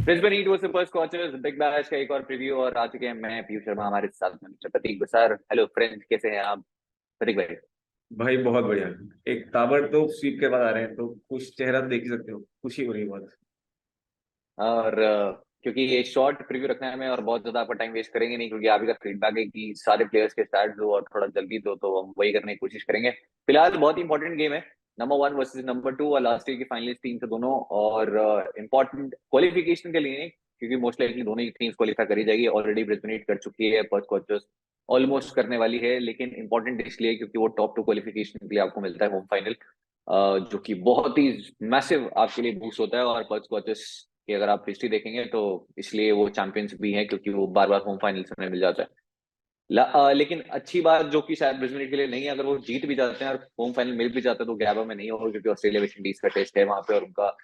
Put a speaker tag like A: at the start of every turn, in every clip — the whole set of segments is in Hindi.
A: Brisbane heat versus Perth scorchers big bash का एक और प्रीव्यू और आ चुके हैं। मैं पीयूष शर्मा, हमारे साथ में मिस्टर प्रतीक बसार। हेलो फ्रेंड्स, कैसे हैं आप? प्रतीक भाई।
B: भाई बहुत बढ़िया। एक ताबड़तोड़ स्वीप के बाद आ रहे हैं तो खुश चेहरा तो देख ही सकते हो, खुशी हो रही है बहुत।
A: और क्योंकि ये शॉर्ट प्रीव्यू रखना है हमें और बहुत ज्यादा आपका टाइम वेस्ट करेंगे नहीं, क्योंकि आप ही का फीडबैक है कि सारे प्लेयर्स के स्टार्ट दो और थोड़ा जल्दी दो, तो हम वही करने की कोशिश करेंगे। फिलहाल बहुत इंपॉर्टेंट गेम है, नंबर 1 वर्सेस नंबर 2 और लास्ट ईयर की फाइनलिस्ट टीम से दोनों। और इंपॉर्टेंट क्वालिफिकेशन के लिए नहीं, क्योंकि मोस्ट लाइकली दोनों ही टीम्स क्वालिफाई करी जाएगी। ऑलरेडी ब्रिस्बेन कर चुकी है, पर्थ स्कॉचर्स ऑलमोस्ट करने वाली है, लेकिन इंपॉर्टेंट इसलिए क्योंकि वो टॉप 2 क्वालिफिकेशन के लिए आपको मिलता है होम फाइनल, जो कि बहुत ही मैसिव आपके लिए बूस्ट होता है। और पर्थ स्कॉचर्स की अगर आप हिस्ट्री देखेंगे तो इसलिए वो चैंपियंस भी हैं, क्योंकि वो बार बार होम फाइनल्स में मिल जाता है। लेकिन अच्छी बात जो कि शायद ब्रिस्बेन के लिए नहीं है, अगर वो जीत भी जाते हैं और होम फाइनल मिल भी जाता है तो गैबा में नहीं होगा, क्योंकि ऑस्ट्रेलिया वेस्ट इंडीज का टेस्ट है वहां पे और उनका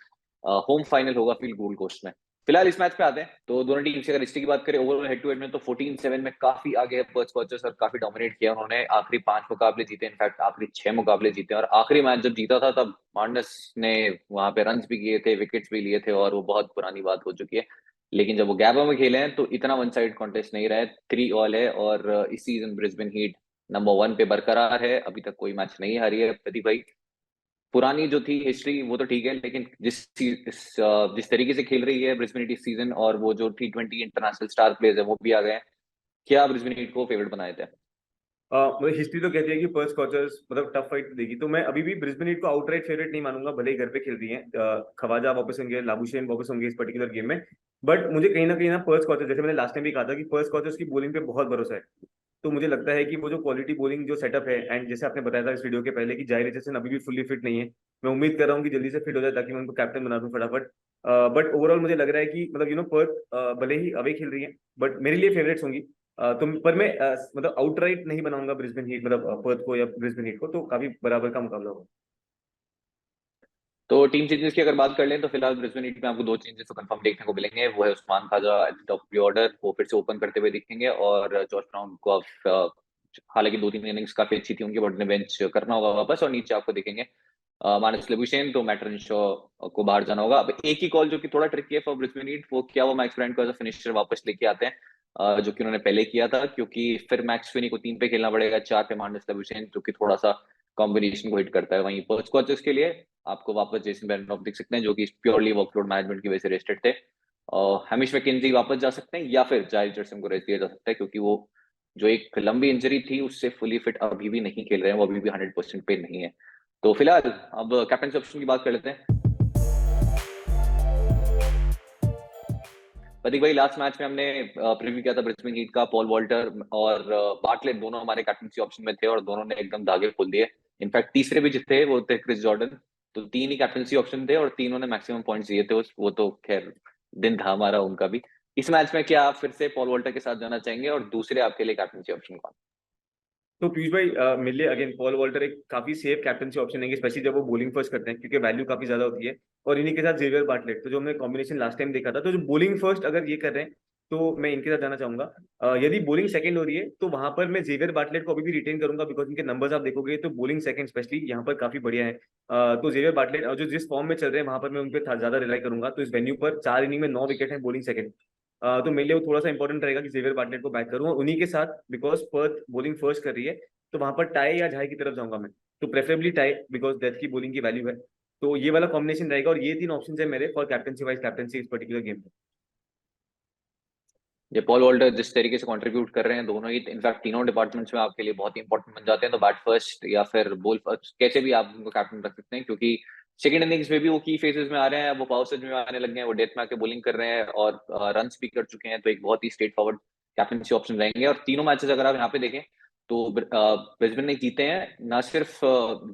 A: होम फाइनल होगा फिर गोल्ड कोस्ट में। फिलहाल इस मैच पे आते हैं, तो दोनों टीम से अगर हिस्ट्री की बात करें ओवरऑल हेड टू हेड में, तो 14-7 में काफी आगे है पर्थ स्कॉचर्स और काफी डोमिनेट किया उन्होंने। आखिरी 5 मुकाबले जीते, इनफैक्ट आखिरी 6 मुकाबले जीते, और आखिरी मैच जब जीता था तब मार्नस ने वहां पे रन भी किए थे, विकेट्स भी लिए थे, और वो बहुत पुरानी बात हो चुकी है। लेकिन जब वो गैबा में खेले हैं तो इतना वन साइड कॉन्टेस्ट नहीं रहा है, 3-3 है। और इस सीजन ब्रिस्बेन हीट नंबर 1 पे बरकरार है, अभी तक कोई मैच नहीं हारी है। प्रदीप भाई, पुरानी जो थी हिस्ट्री वो तो ठीक है, लेकिन जिस तरीके से खेल रही है ब्रिस्बेन हीट इस सीजन, और वो जो T20 इंटरनेशनल स्टार प्लेयर्स है वो भी आ गए हैं, क्या ब्रिस्बेन हीट को फेवरेट बनाए थे?
B: मतलब हिस्ट्री तो कहती है कि पर्थ स्कॉचर्स मतलब टफ फाइट देगी, तो मैं अभी भी ब्रिस्बेन हीट को आउटराइट फेवरेट नहीं मानूंगा, भले ही घर पे खेल रही है। खवाजा वापस होंगे, लाबुशेन वापस होंगे इस पर्टिकुलर गेम में। बट मुझे कहीं ना पर्थ स्कॉचर्स, जैसे मैंने लास्ट टाइम भी कहा था कि पर्थ स्कॉचर्स की बॉलिंग पे बहुत भरोसा है। तो मुझे लगता है कि वो जो क्वालिटी बॉलिंग जो सेटअप है, एंड जैसे आपने बताया था इस वीडियो के पहले कि जाहिर रिचर्डसन अभी भी फुल्ली फिट नहीं है। मैं उम्मीद कर रहा हूँ कि जल्दी से फिट हो जाए ताकि मैं उनको कैप्टन बना दूं फटाफट। बट ओवरऑल मुझे लग रहा है कि मतलब पर्थ भले ही अवे खेल रही है बट मेरे लिए फेवरेट्स होंगी। पर मैं मतलब आउटराइट नहीं बनाऊंगा ब्रिस्बेन हीट, मतलब पर्थ को या ब्रिस्बेन हीट को, तो काफी बराबर का मुकाबला होगा।
A: तो टीम चेंजेस की अगर बात कर लें तो फिलहाल ब्रिस्बेन हीट में आपको 2 चेंजेस तो कंफर्म देखने को मिलेंगे। वो है Usman Khawaja at the top of the order, वो फिर से ओपन करते हुए दिखेंगे, और जॉश ब्राउन को आप हालांकि 2-3 इनिंग्स काफी अच्छी थी उनकी, बट उन्हें बेंच करना होगा वापस। और नीचे आपको दिखेंगे मार्नस लेबुशेन, तो मैट रेनशॉ को बाहर जाना होगा। अब एक ही कॉल जो कि थोड़ा ट्रिकी है फॉर ब्रिस्बेन हीट, वो क्या वो मैक्स ब्रायंट को एज अ फिनिशर वापस लेके आते हैं, जो कि उन्होंने पहले किया था, क्योंकि फिर मैक्स फिनी को 3 पे खेलना पड़ेगा, 4 पे मार्नस लेबुशेन, जो कि थोड़ा सा कॉम्बिनेशन को हिट करता है। वहीं पर्थ स्कॉचर्स के लिए आपको वापस जेसन बेरनॉफ दिख सकते हैं, जो कि प्योरली वर्कलोड मैनेजमेंट की वजह से रेस्टेड थे। और हमीश मैकेंजी वापस जा सकते हैं, या फिर जायल रिचर्डसन को रेस्ट दिया जा सकता है, क्योंकि वो जो एक लंबी इंजरी थी उससे फुली फिट अभी भी नहीं खेल रहे हैं, वो अभी भी 100% पे नहीं है। तो फिलहाल अब कैप्टन ऑप्शन की बात कर लेते हैं। प्रतीक भाई, लास्ट मैच में हमने प्रीव्यू किया था ब्रिस्बेन हीट का, पॉल वॉल्टर और बार्टलेट दोनों हमारे कैप्टनसी ऑप्शन में थे, और दोनों ने एकदम धागे खोल दिए। इनफैक्ट तीसरे भी जितने वो थे क्रिस जॉर्डन। तो 3 ही कैप्टनसी ऑप्शन थे और तीनों ने मैक्सिमम पॉइंट्स दिए थे। वो तो खैर दिन था हमारा उनका भी। इस मैच में क्या आप फिर से पॉल वॉल्टर के साथ जाना चाहेंगे, और दूसरे आपके लिए कैप्टनसी ऑप्शन कौन?
B: तो पीयूष भाई, मेरे लिए अगेन पॉल वॉल्टर एक काफी सेफ कैप्टनसी ऑप्शन है, स्पेशली जब वो बॉलिंग फर्स्ट करते हैं, क्योंकि वैल्यू काफी ज्यादा होती है। और इन्हीं के साथ जेवियर बार्टलेट, तो जो हमने कॉम्बिनेशन लास्ट टाइम देखा था, तो जो बॉलिंग फर्स्ट अगर ये कर रहे हैं तो मैं इनके साथ जाना चाहूंगा। यदि बॉलिंग सेकंड हो रही है तो वहां पर मैं जेवियर बार्टलेट को अभी भी रिटेन करूंगा, बिकॉज इनके नंबर्स आप देखोगे तो बॉलिंग सेकंड स्पेशली यहाँ पर काफी बढ़िया है। तो जेवियर बार्टलेट और जो जिस फॉर्म में चल रहे हैं वहां पर मैं उन पर ज्यादा रिलाई करूंगा। तो इस वेन्यू पर 4 इनिंग में 9 विकेट है बॉलिंग सेकंड। तो मेरे लिए वो थोड़ा सा इंपॉर्टेंट रहेगा कि जेवियर बार्टलेट को बैक करूं, और उन्हीं के साथ बिकॉज पर्थ बॉलिंग फर्स्ट कर रही है तो वहां पर टाई या झाई की तरफ जाऊंगा मैं। तो प्रेफरेबली टाई, बिकॉज डेथ की बॉलिंग की वैल्यू है। तो ये वाला कॉम्बिनेशन रहेगा, और ये 3 ऑप्शन है मेरे फॉर कैप्टनसी वाइज कैप्टनसी इस पर्टिकुलर गेम में।
A: ये पॉल वॉल्टर जिस तरीके से कंट्रीब्यूट कर रहे हैं दोनों ही, इनफैक्ट तीनों डिपार्टमेंट्स में आपके लिए बहुत ही इंपॉर्टेंट बन जाते हैं। तो बैट फर्स्ट या फिर बॉल फर्स्ट कैसे भी आप उनको कैप्टन रख सकते हैं, क्योंकि सेकंड इनिंग्स में भी वो की फेजेस में आ रहे हैं, वो पावर सर्ज में आने लग गए हैं, वो डेथ में आके बॉलिंग कर रहे हैं और रन भी कर चुके हैं। तो एक बहुत ही स्ट्रेट फॉरवर्ड कैप्टनसी ऑप्शन रहेंगे। और तीनों मैचेस अगर आप यहाँ पे देखें तो ब्रिस्बेन ने जीते हैं, ना सिर्फ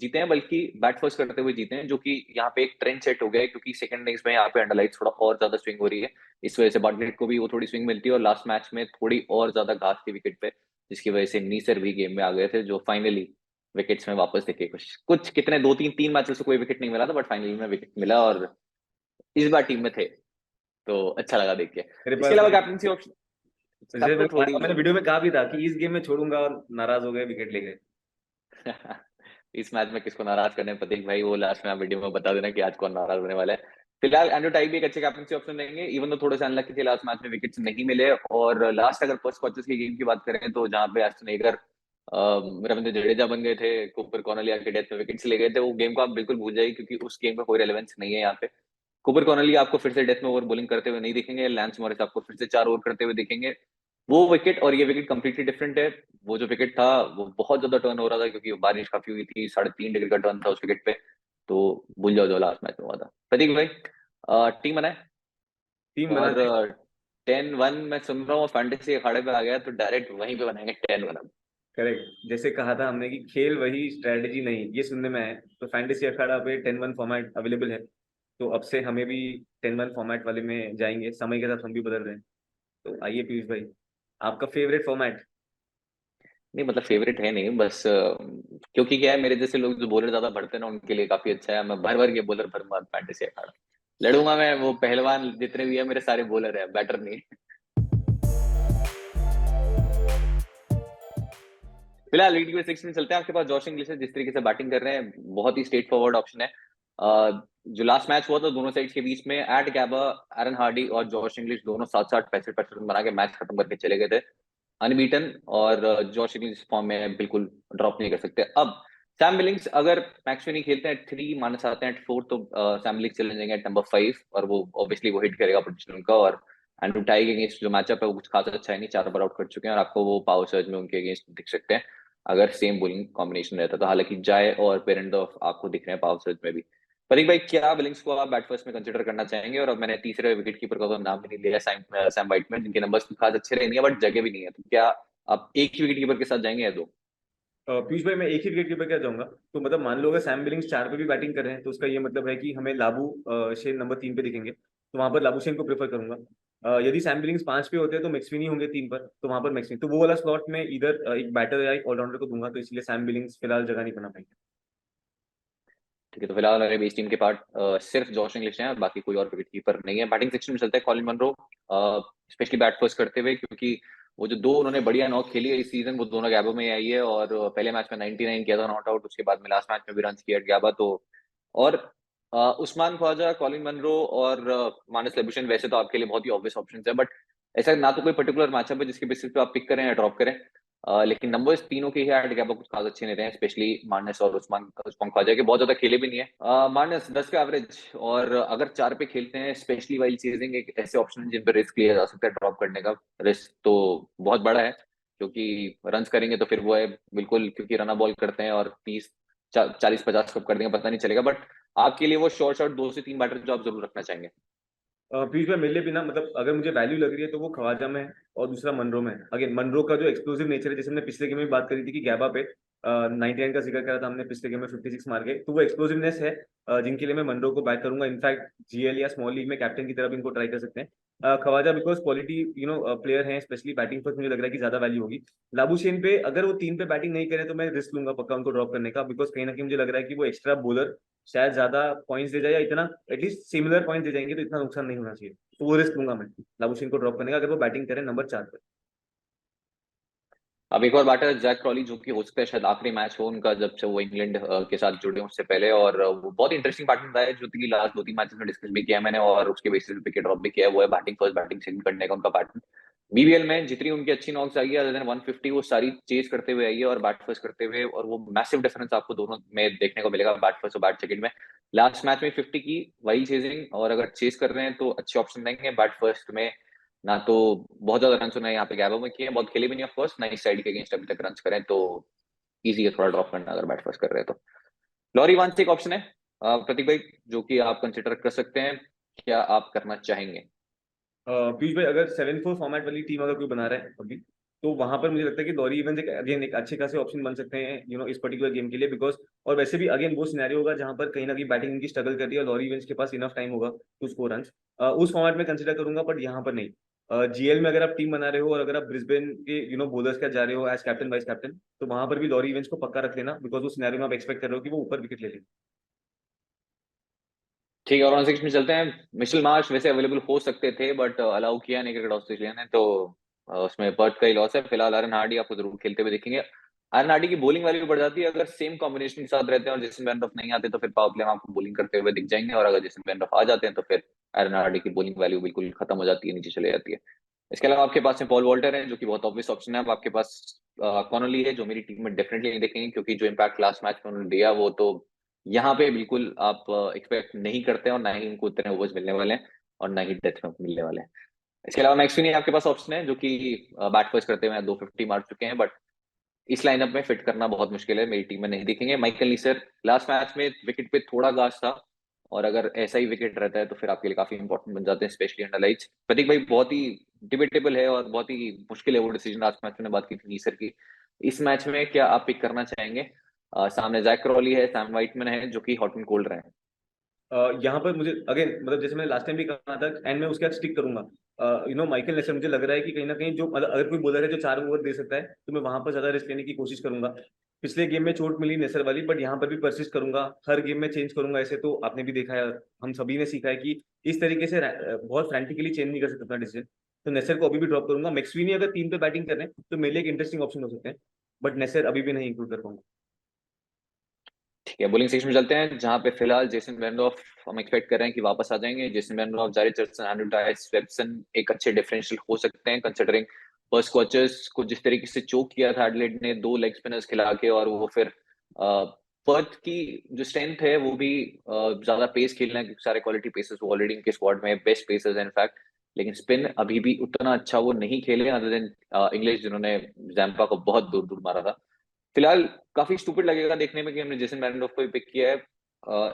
A: जीते हैं बल्कि बैट फर्स्ट करते हुए जीते हैं, जो कि यहाँ पे एक ट्रेंड सेट हो गया है, क्योंकि सेकंड इनिंग्स में यहाँ पे अंडरलाइट थोड़ा और ज्यादा स्विंग हो रही है। इस वजह से बार्टलेट को भी वो थोड़ी स्विंग मिलती है, और लास्ट मैच में थोड़ी और ज्यादा घास थी विकेट पे, जिसकी वजह से नीसर भी गेम में आ गए थे, जो फाइनली विकेट्स में वापस दिखे। कुछ कुछ कितने 2-3 मैचेस से कोई विकेट नहीं मिला था, बट फाइनली में विकेट मिला, और इस बार टीम में थे, तो अच्छा लगा देख के।
B: मेरे
A: इसके
B: पास
A: अलावा
B: भी
A: कैप्टनसी ऑप्शन
B: जैसे
A: सब पे थोड़ी
B: मैंने वीडियो में कहा भी था कि इस गेम में छोड़ूंगा, और नाराज हो गए, विकेट ले गए।
A: इस मैच में किसको नाराज करने हैं प्रतीक भाई, वो लास्ट में आप वीडियो में बता देना कि आज कौन नाराज होने वाला है। फिलहाल एंड्रू टाई भी एक अच्छे कैप्टनसी ऑप्शन रहेंगे, इवन तो थोड़े से अनलकी थे लास्ट मैच में, विकेट्स नहीं मिले। और लास्ट अगर फर्स्ट कोचेस की गेम की बात करें तो जहां पे एस्टन एगर रविंद्र जडेजा बन गए थे, कूपर कॉर्नलिया के डेथ में विकेट्स ले गए थे, वो गेम को आप बिल्कुल भूल जाइए क्योंकि उस गेम का कोई रेलेवेंस नहीं है यहाँ पे। कूपर कॉर्नलिया आपको फिर से डेथ में ओवर बॉलिंग करते हुए नहीं दिखेंगे, लैंस मॉरिस आपको फिर से 4 ओवर करते हुए दिखेंगे। वो विकेट और ये विकेट कंप्लीटली डिफरेंट है। वो जो विकेट था वो बहुत ज्यादा टर्न हो रहा था क्योंकि बारिश काफी हुई थी, 3.5 डिग्री का टर्न था उस विकेट पे। तो भूल जाओ जो लास्ट मैच में हुआ था। प्रतीक भाई, टीम बनाए
B: टीम बना
A: और
B: दे।
A: 10-1 मैं सुन रहा हूँ फैंटेसी अखाड़े पे आ गया तो डायरेक्ट वहीं पे बनाएंगे 10-1 अब।
B: करेक्ट, जैसे कहा था हमने कि खेल वही स्ट्रेटेजी नहीं, ये सुनने में आया। तो फैंटेसी अखाड़ा पे 10-1 फॉर्मेट अवेलेबल है। तो अब से हमें भी 10-1 फॉर्मेट वाले में जाएंगे, समय के साथ हम भी बदल रहे हैं। तो आइए पीयूष भाई, आपका फेवरेट फॉर्मेट।
A: नहीं मतलब फेवरेट है नहीं, बस क्योंकि क्या है, मेरे जैसे लोग जो बॉलर ज्यादा भरते हैं ना उनके लिए काफी अच्छा है। मैं भर भर के बॉलर भरूंगा फैंटेसी अखाड़ा, लड़ूंगा मैं। वो पहलवान जितने भी है मेरे सारे बॉलर है, बैटर नहीं। फिलहाल लीड के 6 में चलते हैं। आपके पास जॉश इंग्लिश है, जिस तरीके से बैटिंग कर रहे हैं बहुत ही स्ट्रेट फॉरवर्ड ऑप्शन है। जो लास्ट मैच हुआ था दोनों साइड के बीच में, एट गैबा एरन हार्डी और जॉश इंग्लिश दोनों 60-65 रन बना के मैच खत्म करके चले गए थे अनबीटन। और जॉश इंग्लिश फॉर्म में बिल्कुल ड्रॉप नहीं कर सकते। अब सैम बिलिंग्स अगर मैक्स में नहीं खेलते हैं 3 माइनस आते हैं एट 4, तो सैम बिलिंग्स चले जाएंगे एट नंबर 5 और वो ऑब्वियसली वो हिट करेगा पोजीशन उनका। और एंड्रू टाई के अगेंस्ट जो मैचअप है वो कुछ खास अच्छा है नहीं, 4 ओवर आउट कर चुके हैं और आपको वो पावर सर्ज में उनके अगेंस्ट दिख सकते हैं अगर सेम बोलिंग कॉम्बिनेशन रहता। तो हालांकि जाय और पेरेंडोफ आपको दिख रहे हैं पावर सर्ज में भी। प्रतीक भाई, क्या बिलिंग्स को आप बैट फर्स्ट में कंसिडर करना चाहेंगे? और अब मैंने तीसरे विकेट कीपर का तो नाम भी नहीं लिया, सैम वाइटमैन, जिनके नंबर्स खास अच्छे नहीं है बट जगह भी नहीं है। तो क्या आप एक ही विकेट कीपर के साथ जाएंगे या दो?
B: पीयूष भाई, मैं एक ही विकेट कीपर क्या जाऊंगा। तो मतलब मान लो अगर सैम बिलिंग्स 4 पे भी बैटिंग कर रहे हैं तो उसका ये मतलब है कि हमें लाबू शेन नंबर 3 पे दिखेंगे, तो वहां पर लाबू शेन को प्रेफर करूंगा। यदि सैम बिलिंग्स 5 पे होते हैं तो मैक्सविनी होंगे 3 पर, तो वहां पर मैक्सविनी, तो वो वाला स्लॉट में इधर एक बैटर या एक ऑलराउंडर को दूंगा, तो इसलिए सैम बिलिंग्स फिलहाल जगह नहीं बना पाएंगे।
A: ठीक है, तो फिलहाल हमारे बेस टीम के पार्ट सिर्फ जॉश इंग्लिश हैं, बाकी कोई और विकेट कीपर नहीं है। बैटिंग सेक्शन में चलता है Colin Munro, specially bat first करते हुए, क्योंकि वो जो दो उन्होंने बढ़िया नॉक खेली है इस सीजन वो दोनों गैबो में आई है। और पहले मैच में 99 किया था नॉट आउट, उसके बाद में लास्ट मैच में भी रन किया गैबा तो। और उस्मान ख्वाजा, कॉलिन मनरो और मानस लेबुशन वैसे तो आपके लिए बहुत ही ऑब्वियस ऑप्शन है, बट ऐसा ना तो कोई पर्टिकुलर मैचअप है जिसके बेसिस पे आप पिक करें या ड्रॉप करें। लेकिन नंबर्स तीनों के ही एट गैप कुछ खास अच्छे नहीं रहे हैं, स्पेशली मार्नस और उस्मान उस्मान ख्वाजा के बहुत ज्यादा खेले भी नहीं है। मार्नस 10 का एवरेज, और अगर 4 पे खेलते हैं स्पेशली वाइल चेजिंग, एक ऐसे ऑप्शन है जिन पर रिस्क लिया जा सकता है ड्रॉप करने का। रिस्क तो बहुत बड़ा है क्योंकि रन करेंगे तो फिर वो है बिल्कुल, क्योंकि रना बॉल करते हैं और 30 40 50 कब कर देंगे पता नहीं चलेगा। बट आपके लिए वो शॉर्ट शॉर्ट 2 से 3 बैटर जो आप जरूर रखना चाहेंगे।
B: पीयूष भाई, मेरे लिए भी ना, मतलब अगर मुझे वैल्यू लग रही है तो वो ख्वाजा में है और दूसरा मनरो में है। अगेन मनरो का जो एक्सप्लोसिव नेचर है, जैसे हमने पिछले गेम में बात करी थी कि गैबा पे 99 का जिक्र करा था हमने, पिछले गेम में 56 मार गए, तो वो एक्सप्लोसिवनेस है जिनके लिए मैं मनरो को बैक करूंगा। इनफैक्ट जीएल या स्मॉल लीग में कैप्टन की तरफ इनको ट्राई कर सकते हैं। ख्वाजा बिकॉज क्वालिटी प्लेयर है, स्पेशली बैटिंग पर मुझे लग रहा है कि ज्यादा वैल्यू होगी। लाबुशेन पे अगर वो 3 पे बैटिंग नहीं करे तो मैं रिस्क लूंगा पक्का उनको ड्रॉप करने का, बिकॉज कहीं ना कहीं मुझे लग रहा है कि वो एक्स्ट्रा बॉलर शायद ज्यादा पॉइंट्स दे जाए, या इतना एटलीस्ट सिमिलर पॉइंट्स दे जाएंगे तो इतना नुकसान नहीं होना चाहिए। तो वो रिस्क लूंगा मैं लाबुशेन को ड्रॉप करने का अगर वो बैटिंग करें नंबर 4 पर।
A: अब एक और बैटर है जैक क्रॉली, जो कि हो सकता है शायद आखिरी मैच हो उनका जब से वो इंग्लैंड के साथ जुड़े हों उससे पहले। और वो बहुत इंटरेस्टिंग बैटर रहा है, जो कि लास्ट 2-3 मैचेस में डिस्कस भी किया मैंने और उसके बेसिस पे ड्रॉप भी किया है। वो है बैटिंग फर्स्ट बैटिंग सेकंड करने का उनका पैटर्न। बीबीएल में जितनी उनकी अच्छी नॉक्स आई है अदर देन 150, वो सारी चेज करते हुए आई है और बैट फर्स्ट करते हुए, और वो मैसिव डिफरेंस आपको दोनों में देखने को मिलेगा, बैट फर्स्ट और बैट सेकंड में। लास्ट मैच में 50 की वाइल चेजिंग, और अगर चेज कर रहे हैं तो अच्छे ऑप्शन देंगे बैट फर्स्ट में। ना तो बहुत ज्यादा रन सुना है यहाँ पे गैबो में किए, बहुत खेले भी नहीं ऑफ कोर्स, ना इस साइड के अगेंस्ट अभी तक रन करें, तो इजी है थोड़ा ड्रॉप करना अगर बैट फर्स्ट कर रहे हैं तो। लॉरी वांस एक ऑप्शन है प्रतीक भाई, जो कि आप कंसिडर कर सकते हैं। क्या आप करना चाहेंगे?
B: पीयूष भाई, अगर 7-4 फॉर्मेट वाली टीम अगर कोई बना रहा है अभी, तो वहां पर मुझे लगता है कि लॉरी इवेंस एक अगेन एक अच्छे खासे ऑप्शन बन सकते हैं इस पर्टिकुलर गेम के लिए, बिकॉज और वैसे भी अगेन वो सिनेरियो होगा जहां पर कहीं ना कहीं बैटिंग इनकी स्ट्रगल कर रही है और लॉरी इवेंस के पास इनफ टाइम होगा टू स्कोर रन। उस फॉर्मेट में कंसिडर करूंगा, बट यहाँ पर नहीं। जीएल में अगर आप टीम बना रहे हो और अगर आप ब्रिस्बेन के बॉलर्स का जा रहे हो एज कैप्टन वाइस कैप्टन, तो वहां पर भी लॉरी इवेंस को पक्का रख लेना, बिकॉज उस सिनेरियो में आप एक्सपेक्ट कर रहे हो कि वो ऊपर विकेट ले लेंगे।
A: ठीक है, और ऑन सिक्स में चलते हैं। मिशेल मार्श वैसे अवेलेबल हो सकते थे बट अलाउ किया नहीं क्रिकेट ऑस्ट्रेलिया ने, तो उसमें पर्थ का ही लॉस है। फिलहाल आरन हार्डी आपको जरूर खेलते हुए देखेंगे। आरएनआरडी की बॉलिंग वैल्यू बढ़ जाती है अगर सेम कॉम्बिनेशन के साथ रहते हैं और जेसन बेनडॉफ नहीं आते तो फिर पावर प्ले में आपको बॉलिंग करते हुए दिख जाएंगे, और अगर जेसन बेनडॉफ आ जाते हैं तो फिर आरएनआरडी की बॉलिंग वैल्यू बिल्कुल खत्म हो जाती है, नीचे चले जाती है। इसके अलावा आपके पास में पॉल वॉल्टर है जो कि बहुत ऑब्वियस ऑप्शन है। अब आपके पास कॉनली है जो मेरी टीम में डेफिनेटली नहीं देखेंगे, क्योंकि जो इम्पैक्ट लास्ट मैच में उन्होंने दिया वो तो यहाँ पे बिल्कुल आप एक्सपेक्ट नहीं करते हैं, और ना ही उनको उतने ओवर्स मिलने वाले हैं और ना ही डेथ में मिलने वाले हैं। इसके अलावा मैक्सवेनी आपके पास ऑप्शन है जो कि बैट फर्स्ट करते हुए 250 मार चुके हैं, बट इस लाइनअप में फिट करना बहुत मुश्किल है, मेरी टीम में नहीं दिखेंगे। माइकल नीसर लास्ट मैच में विकेट पे थोड़ा घास था, और अगर ऐसा ही विकेट रहता है तो फिर आपके लिए काफी इंपॉर्टेंट बन जाते हैं, स्पेशली अंडर लाइट्स। प्रतीक भाई, बहुत ही डिबेटेबल है और बहुत ही मुश्किल है वो डिसीजन। लास्ट मैच में बात की थी नीसर की, इस मैच में क्या आप पिक करना चाहेंगे? सामने जैक क्रॉली है, सैम व्हाइटमैन है जो कि हॉट एंड कोल्ड रहे हैं।
B: यहाँ पर मुझे अगेन मतलब जैसे मैंने लास्ट टाइम भी कहा था एंड मैं उसके साथ स्टिक करूंगा। माइकल नेसर मुझे लग रहा है कि कहीं ना कहीं जो मतलब अगर कोई बॉलर है जो 4 ओवर दे सकता है तो मैं वहां पर ज्यादा रिस्क लेने की कोशिश करूंगा। पिछले गेम में चोट मिली नेसर वाली, बट यहाँ पर भी परसिस्ट करूंगा, हर गेम में चेंज करूंगा। ऐसे तो आपने भी देखा है, हम सभी ने सीखा है कि इस तरीके से बहुत फ्रैंटिकली चेंज नहीं कर सकता अपना डिसीजन। तो नेसर को अभी भी ड्रॉप करूंगा। मैक्सवीनी अगर 3 पे बैटिंग कर रहे हैं तो मेरे लिए एक इंटरेस्टिंग ऑप्शन हो सकते हैं, बट नेसर अभी भी नहीं इंक्लूड कर पाऊंगा।
A: ठीक है, बॉलिंग सेक्शन में चलते हैं जहां पे फिलहाल जेसन बेरनडॉफ हम एक्सपेक्ट कर रहे हैं कि वापस आ जाएंगे। जेसन बेरनडॉफ, जारी चर्चसन, एंड्रू टाइस, स्वेप्सन एक अच्छे डिफरेंशियल हो सकते हैं, कंसिडरिंग फर्स्ट स्कॉचर्स को जिस तरीके से चोक किया था एडिलेड ने 2 लेग स्पिनर्स खिला के, और वो फिर पर्थ की जो स्ट्रेंथ है वो भी ज्यादा पेस खेलना है, क्योंकि सारे क्वालिटी पेसर्स वो ऑलरेडी इनके स्क्वाड में बेस्ट पेसर्स हैं इनफैक्ट। लेकिन स्पिन अभी भी उतना अच्छा वो नहीं खेले, अदर देन इंग्लिश जिन्होंने जैम्पा को बहुत दूर दूर मारा था। फिलहाल काफी स्टूपिड लगेगा देखने में कि हमने जेसन मैरिनोफ को भी पिक किया है,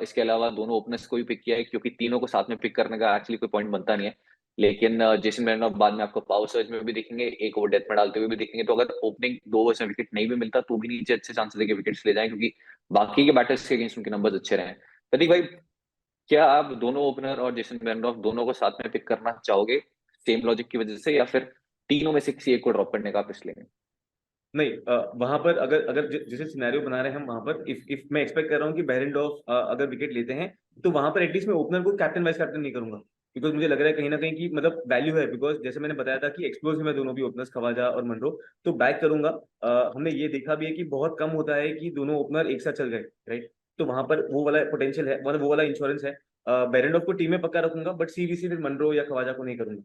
A: इसके अलावा दोनों ओपनर्स को भी पिक किया है, क्योंकि तीनों को साथ में पिक करने का एक्चुअली कोई पॉइंट बनता नहीं है। लेकिन जेसन मैरिनोफ बाद में आपको पावर सर्ज में भी दिखेंगे, एक ओवर डेथ में डालते हुए भी दिखेंगे, तो अगर ओपनिंग 2 ओवर्स में विकेट नहीं भी मिलता तो भी नीचे अच्छे चांसेस है कि विकेट्स ले जाएं, क्योंकि बाकी के बैटर्स के अगेंस्ट उनके नंबर्स अच्छे रहे हैं। प्रतीक भाई, क्या आप दोनों ओपनर और जेसन मैरिनोफ दोनों को साथ में पिक करना चाहोगे सेम लॉजिक की वजह से, या फिर तीनों में से किसी एक को ड्रॉप करने का आप रिस्क लेंगे?
B: नहीं, वहां पर अगर अगर जैसे सिनेरियो बना रहे हैं हम वहां पर इफ मैं एक्सपेक्ट कर रहा हूँ कि बेरेंडॉफ अगर विकेट लेते हैं तो वहां पर एटलीस्ट मैं ओपनर को कैप्टन वाइस कैप्टन नहीं करूंगा। बिकॉज मुझे लग रहा है कहीं ना कहीं की मतलब वैल्यू है, बिकॉज जैसे मैंने बताया था कि एक्सप्लोसिव है दोनों भी ओपनर्स, खवाजा और मनरो। तो बैक करूंगा। हमने ये देखा भी है कि बहुत कम होता है कि दोनों ओपनर एक साथ चल गए, राइट। तो वहां पर वो वाला पोटेंशियल है, मतलब वो वाला इंश्योरेंस है। बेरेंडॉफ को टीम में पक्का रखूंगा, बट सीवीसी फिर मनरो या खवाजा को नहीं करूंगा।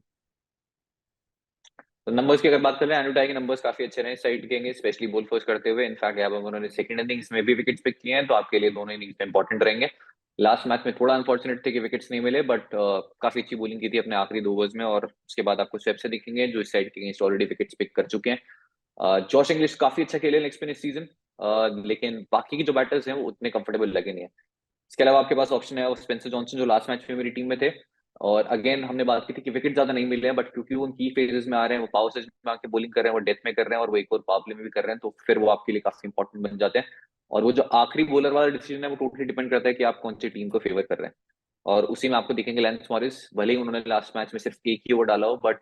A: तो नंबर्स की अगर बात करें, एंड्रू टाई के नंबर्स काफी अच्छे रहे साइड के, स्पेशली बॉल फर्स्ट करते हुए। इनफैक्ट यहाँ पर उन्होंने सेकंड इनिंग्स में भी विकेट्स पिक किए हैं, तो आपके लिए दोनों इनिंग्स में इंपॉर्टेंट रहेंगे। लास्ट मैच में थोड़ा अनफॉर्चुनेट थे कि विकेट्स नहीं मिले, बट काफी अच्छी बॉलिंग की थी अपने आखिरी 2 ओवर्स में, और उसके बाद आपको स्वेप से दिखेंगे जो इस साइड के अगेंस्ट ऑलरेडी विकेट्स पिक कर चुके हैं। जॉश इंग्लिश काफी अच्छा खेले लेग स्पिन इस सीजन, लेकिन बाकी के जो बैटर्स हैं वो उतने कंफर्टेबल लगे नहीं है। इसके अलावा आपके पास ऑप्शन है वो स्पेंसर जॉनसन जो लास्ट मैच में मेरी टीम में थे, और अगेन हमने बात की थी कि विकेट ज्यादा नहीं मिल रहे हैं, बट क्योंकि वो उन की फेजेस में आ रहे हैं, वो पावर सेज में आके बॉलिंग कर रहे हैं, वो डेथ में कर रहे हैं, और वो एक और पावर प्ले में भी कर रहे हैं, तो फिर वो आपके लिए काफी इंपॉर्टेंट बन जाते हैं। और वो जो आखिरी बॉलर वाला डिसीजन है वो टोटली डिपेंड करता है कि आप कौन सी टीम को फेवर कर रहे हैं, और उसी में आपको दिखेंगे लेंस मॉरिस। भले ही उन्होंने लास्ट मैच में सिर्फ एक ही ओवर डाला हो, बट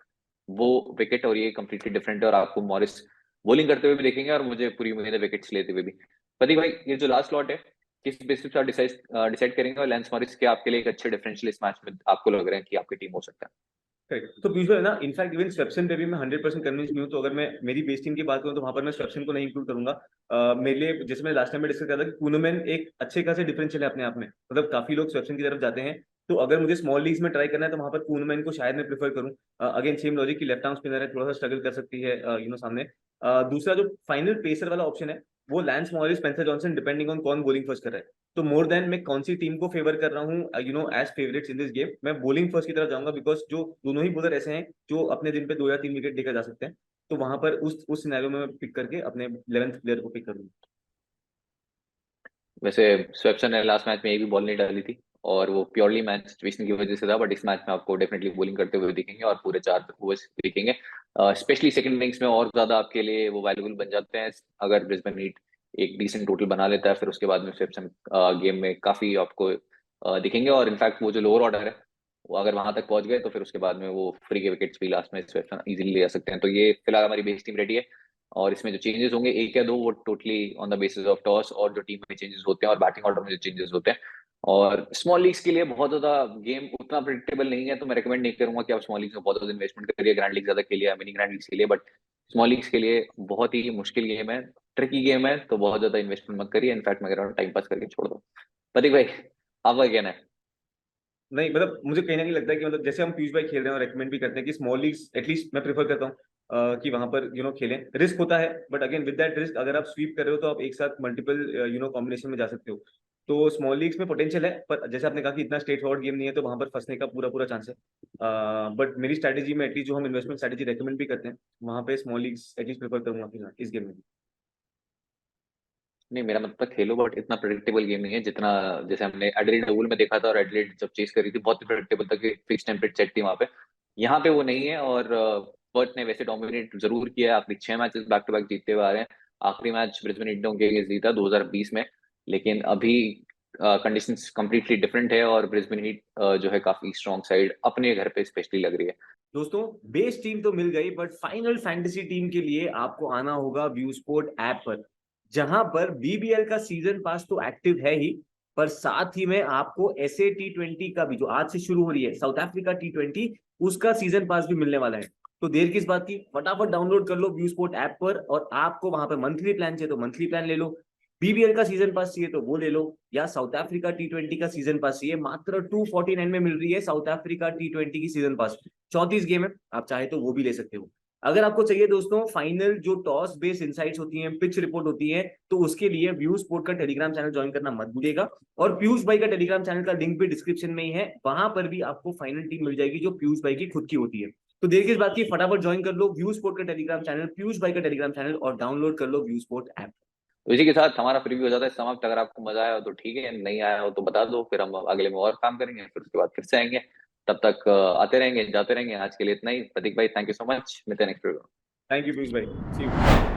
A: वो विकेट और ये कम्प्लीटली डिफरेंट है, और आपको मॉरिस बॉलिंग करते हुए भी देखेंगे, और मुझे पूरी उम्मीद है विकेट्स लेते हुए भी। प्रतीक भाई, ये जो लास्ट स्लॉट है किस बेसिस पे आप डिसाइड डिसाइड करेंगे, और लेंस मॉरिस के आपके लिए एक अच्छे डिफरेंशियल इस मैच में आपको लग रहे हैं कि आपकी टीम हो सकता है?
B: करेक्ट। तो पीयूष भाई ना, इनफैक्ट इवन स्वेप्सन पे भी मैं 100% कन्विंस नहीं हूँ। तो अगर मैं मेरी बेस टीम की बात करूँ तो वहां पर मैं स्वेप्सन को नहीं इंक्लूड करूंगा। मेरे लिए जैसे मैंने लास्ट टाइम में डिस्कस किया था कि कूनमैन एक अच्छे खासे डिफरेंशियल है अपने आप में, मतलब काफी लोग स्वेप्सन की तरफ जाते हैं। तो अगर मुझे स्मॉल लीग्स में ट्राई करना है तो वहां पर कूनमैन को शायद मैं प्रेफर करूँ। अगेन सेम लॉजिक की लेफ्ट आर्म स्पिनर है, थोड़ा सा स्ट्रगल कर सकती है सामने। दूसरा जो फाइनल पेसर वाला ऑप्शन है वो lens Morris, Spencer Johnson, depending on कौन बॉलिंग फर्स्ट कर रहा है। तो मोर देन मैं कौन सी टीम को फेवर कर रहा हूँ as favourites in this game, मैं बॉलिंग फर्स्ट की तरफ जाऊंगा, बिकॉज जो दोनों ही बॉलर ऐसे हैं जो अपने दिन पे 2 या 3 विकेट लेकर जा सकते हैं। तो वहां पर उस सिनेरियो में मैं पिक करके अपने 11th प्लेयर को पिक करूंगा।
A: वैसे स्वेप्सन ने लास्ट मैच में एक भी बॉल नहीं डाली थी, और वो प्योरली मैच सिचुएशन की वजह से था, बट इस मैच में आपको डेफिनेटली बॉलिंग करते हुए दिखेंगे और पूरे 4 ओवर्स दिखेंगे। स्पेशली सेकंड इनिंग्स में और ज्यादा आपके लिए वो वैल्यूबल बन जाते हैं, अगर ब्रिस्बेन हीट एक डिसेंट टोटल बना लेता है, फिर उसके बाद में स्वेप्सन गेम में काफी आपको दिखेंगे। और इनफैक्ट वो जो लोअर ऑर्डर है वो अगर वहां तक पहुंच गए तो फिर उसके बाद में वो फ्री के विकेट्स भी लास्ट में स्वेप्सन इजीली ले जा सकते हैं। तो ये फिलहाल हमारी बेस टीम रेडी है, और इसमें जो चेंजेस होंगे एक या दो वो totally on the basis of toss, और जो टीम में चेंजेस होते हैं और बैटिंग ऑर्डर में जो चेंजेस होते हैं। और स्मॉल लीग्स के लिए बहुत ज्यादा गेम उतना प्रिडिक्टेबल नहीं है, तो मैं रिकमेंड नहीं करूंगा कि आप स्मॉल लीग्स में बहुत ज्यादा इन्वेस्टमेंट करिए। ग्रैंड लीग ज्यादा खेलिए, मिनी ग्रैंड लीग्स के लिए, बट स्मॉल लीग्स के लिए बहुत ही मुश्किल गेम है। ट्रिकी गेम है, तो बहुत ज्यादा इन्वेस्टमेंट मत करिए। इनफैक्ट मैं कह रहा हूँ टाइम पास करके छोड़ दो। प्रतीक भाई, आपका कहना है?
B: नहीं मतलब मुझे कहीं ना कहीं लगता है कि मतलब जैसे हम पीयूष भाई खेल रहे हैं और रेकमेंड भी करते हैं कि स्मॉल लीग्स एटलीस्ट मैं प्रेफर करता हूँ कि वहां पर खेलें। रिस्क होता है but again with that risk अगर आप स्वीप कर रहे हो तो आप एक साथ मल्टीपल कॉम्बिनेशन में जा सकते हो। तो स्मॉल लीग्स में पोटेंशियल है, पर जैसे आपने कहा कि इतना स्ट्रेट फॉरवर्ड गेम नहीं है तो वहां पर फंसने का पूरा पूरा चांस है। बट मेरी स्ट्रैटेजी में एटलीस्ट जो हम इन्वेस्टमेंट स्ट्रैटेजी रेकमेंड भी करते हैं वहां पे स्मॉल लीग्स एटलीस्ट प्रेफर करूंगा कि हाँ, इस गेम में भी।
A: नहीं, मेरा मतलब खेलो, बट इतना प्रेडिक्टेबल गेम नहीं है जितना जैसे हमने एडिलेड ओवल में देखा था। और एडिलेड जब चेस करी थी बहुत ही प्रेडिक्टेबल था कि फिक्स टेम्पलेट सेट थी वहां पे। यहाँ पे वो नहीं है। और पर्थ ने वैसे डोमिनेट जरूर किया है, आखिरी 6 मैचेस बैक टू बैक जीतते हुए आ रहे हैं। आखिरी मैच ब्रिस्बेन हिट के अगेंस्ट जीता 2020 में। लेकिन अभी कंडीशंस कंप्लीटली डिफरेंट है, और ब्रिस्बेन हिट जो है काफी स्ट्रॉन्ग साइड अपने घर पे स्पेशली लग रही है।
B: दोस्तों बेस टीम तो मिल गई बट फाइनल फैंटेसी टीम के लिए आपको आना होगा व्यू स्पोर्ट ऐप पर, जहां पर बीबीएल का सीजन पास तो एक्टिव है ही, पर साथ ही में आपको एसए टी20 का भी जो आज से शुरू हो रही है साउथ अफ्रीका टी20 उसका सीजन पास भी मिलने वाला है। तो देर किस बात की, फटाफट डाउनलोड कर लो व्यू स्पोर्ट ऐप पर और आपको वहां पर मंथली प्लान चाहिए तो मंथली प्लान ले लो, बीबीएल का सीजन पास चाहिए तो वो ले लो, या साउथ अफ्रीका टी20 का सीजन पास चाहिए मात्र 249 में मिल रही है साउथ अफ्रीका टी20 की सीजन पास। 34 गेम है, आप चाहे तो वो भी ले सकते हो। अगर आपको चाहिए दोस्तों फाइनल जो टॉस बेस्ड इनसाइट्स होती हैं, पिच रिपोर्ट होती है, तो उसके लिए व्यू स्पोर्ट का टेलीग्राम चैनल ज्वाइन करना मत भूलिएगा। और पीयूष भाई का टेलीग्राम चैनल का लिंक भी डिस्क्रिप्शन में ही है, वहां पर भी आपको फाइनल टीम मिल जाएगी जो पीयूष भाई की खुद की होती है। तो देर किस बात की, फटाफट ज्वाइन कर लो व्यू स्पोर्ट का टेलीग्राम चैनल, पीयूष भाई का टेलीग्राम चैनल, और डाउनलोड कर लो व्यू स्पोर्ट ऐप।
A: तो इसी के साथ हमारा प्रीव्यू हो जाता है समाप्त। अगर आपको मजा आया हो तो ठीक है, नहीं आया हो तो बता दो, फिर हम अगले में और काम करेंगे, फिर उसके बाद फिर से आएंगे। तब तक आते रहेंगे जाते रहेंगे। आज के लिए इतना ही। प्रतीक भाई, थैंक यू सो मच। मिलते हैं next video.
B: Thank you Piyush भाई, सी यू।